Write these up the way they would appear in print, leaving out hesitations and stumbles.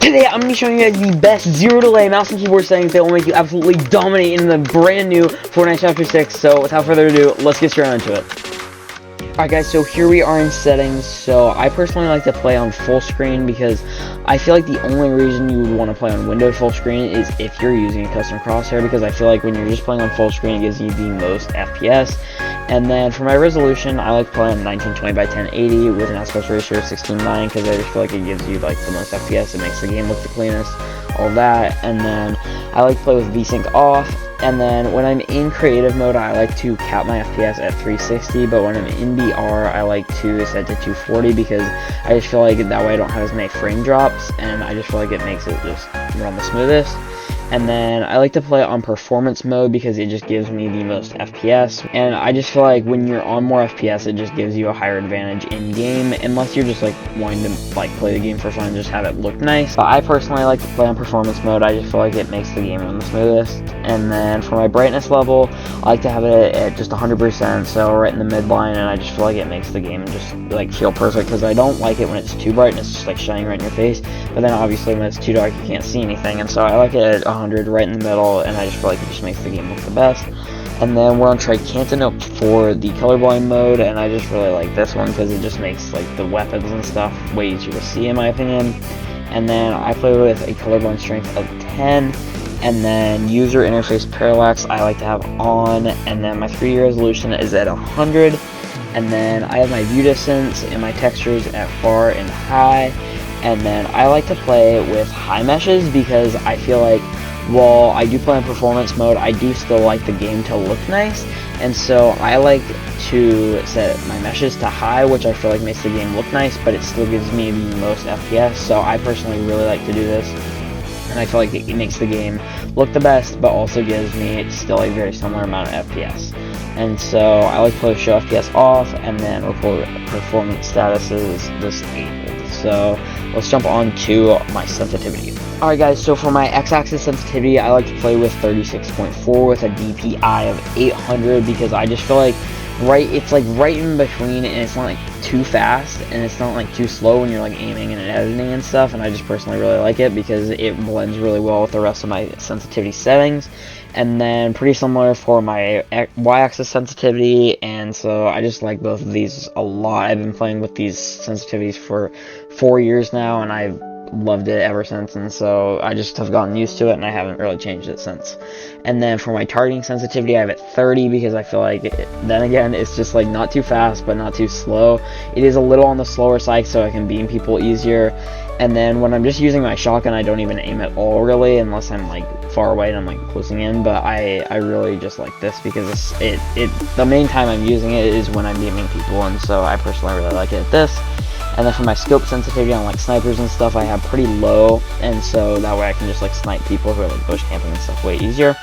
Today I'm going to be showing you guys the best zero delay mouse and keyboard settings that will make you absolutely dominate in the brand new Fortnite Chapter 6. So without further ado, let's get straight into it. Alright guys, so here we are in settings. So I personally like to play on full screen because I feel like the only reason you would want to play on Windows full screen is if you're using a custom crosshair, because I feel like when you're just playing on full screen it gives you the most FPS. And then for my resolution, I like playing 1920 by 1080 with an aspect ratio of 16:9 because I just feel like it gives you like the most FPS. It makes the game look the cleanest, all that. And then I like to play with VSync off. And then when I'm in creative mode, I like to cap my FPS at 360, but when I'm in BR, I like to set to 240 because I just feel like that way I don't have as many frame drops, and I just feel like it makes it just run the smoothest. And then I like to play on performance mode because it just gives me the most FPS, and I just feel like when you're on more FPS, it just gives you a higher advantage in game, unless you're just like wanting to like play the game for fun and just have it look nice. But I personally like to play on performance mode. I just feel like it makes the game run the smoothest. And then for my brightness level, I like to have it at just 100%, so right in the midline, and I just feel like it makes the game just like feel perfect because I don't like it when it's too bright and it's just like shining right in your face. But then obviously when it's too dark, you can't see anything, and so I like it at 100 right in the middle, and I just feel like it just makes the game look the best. And then we're on tricanto for the colorblind mode, and I just really like this one because it just makes like the weapons and stuff way easier to see in my opinion. And then I play with a colorblind strength of 10, and then user interface parallax I like to have on, and then my 3D resolution is at 100, and then I have my view distance and my textures at far and high. And then I like to play with high meshes because I feel like while I do play in performance mode, I do still like the game to look nice, and so I like to set my meshes to high, which I feel like makes the game look nice, but it still gives me the most FPS, so I personally really like to do this, and I feel like it makes the game look the best, but also gives me still a very similar amount of FPS. And so I like to play with show FPS off, and then record performance status is disabled. So let's jump on to my sensitivity. Alright guys, so for my x-axis sensitivity, I like to play with 36.4 with a DPI of 800 because I just feel like it's like right in between, and it's not like too fast and it's not like too slow when you're like aiming and editing and stuff, and I just personally really like it because it blends really well with the rest of my sensitivity settings. And then pretty similar for my y-axis sensitivity, and so I just like both of these a lot. I've been playing with these sensitivities for 4 years now, and I've loved it ever since, and so I just have gotten used to it, and I haven't really changed it since. And then for my targeting sensitivity, I have it 30 because I feel like then again it's just like not too fast but not too slow. It is a little on the slower side so I can beam people easier. And then when I'm just using my shotgun, I don't even aim at all really, unless I'm like far away and I'm like closing in. But I really just like this because the main time I'm using it is when I'm beaming people, and so I personally really like it at this. And then for my scope sensitivity on like snipers and stuff, I have pretty low, and so that way I can just like snipe people who are like bush camping and stuff way easier.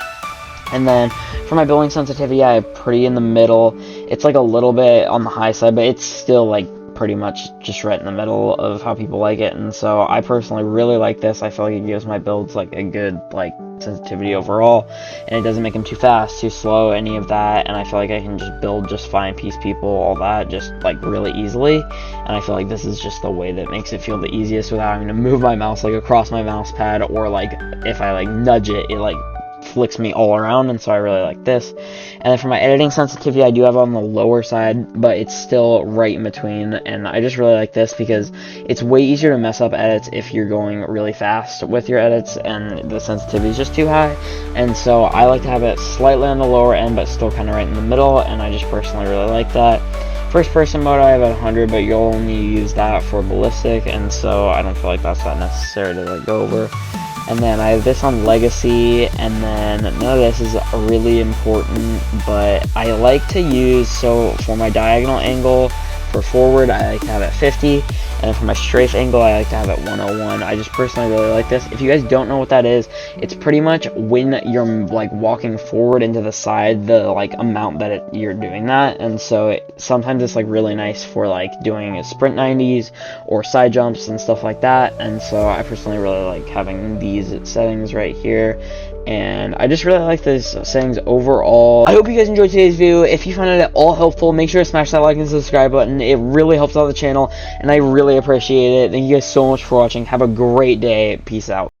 And then for my building sensitivity, I have pretty in the middle. It's like a little bit on the high side, but it's still like pretty much just right in the middle of how people like it, and so I personally really like this. I feel like it gives my builds like a good like sensitivity overall, and it doesn't make them too fast, too slow, any of that, and I feel like I can just build just fine, piece people, all that, just like really easily. And I feel like this is just the way that makes it feel the easiest without having to move my mouse like across my mouse pad, or like if I like nudge it, it like flicks me all around, and so I really like this. And then for my editing sensitivity, I do have on the lower side, but it's still right in between, and I just really like this because it's way easier to mess up edits if you're going really fast with your edits and the sensitivity is just too high. And so I like to have it slightly on the lower end but still kind of right in the middle, and I just personally really like that. First person mode I have at 100, but you'll only use that for ballistic, and so I don't feel like that's that necessary to like go over. And then I have this on legacy, and then none of this is really important, but I like to use, so for my diagonal angle for forward, I like to have it 50, and for my strafe angle, I like to have it 101. I just personally really like this. If you guys don't know what that is, it's pretty much when you're like walking forward into the side, the like amount that you're doing that, and so sometimes it's like really nice for like doing sprint 90s or side jumps and stuff like that, and so I personally really like having these settings right here. And I just really like these settings overall. I hope you guys enjoyed today's video. If you found it at all helpful, make sure to smash that like and subscribe button. It really helps out the channel, and I really greatly appreciate it. Thank you guys so much for watching. Have a great day. Peace out.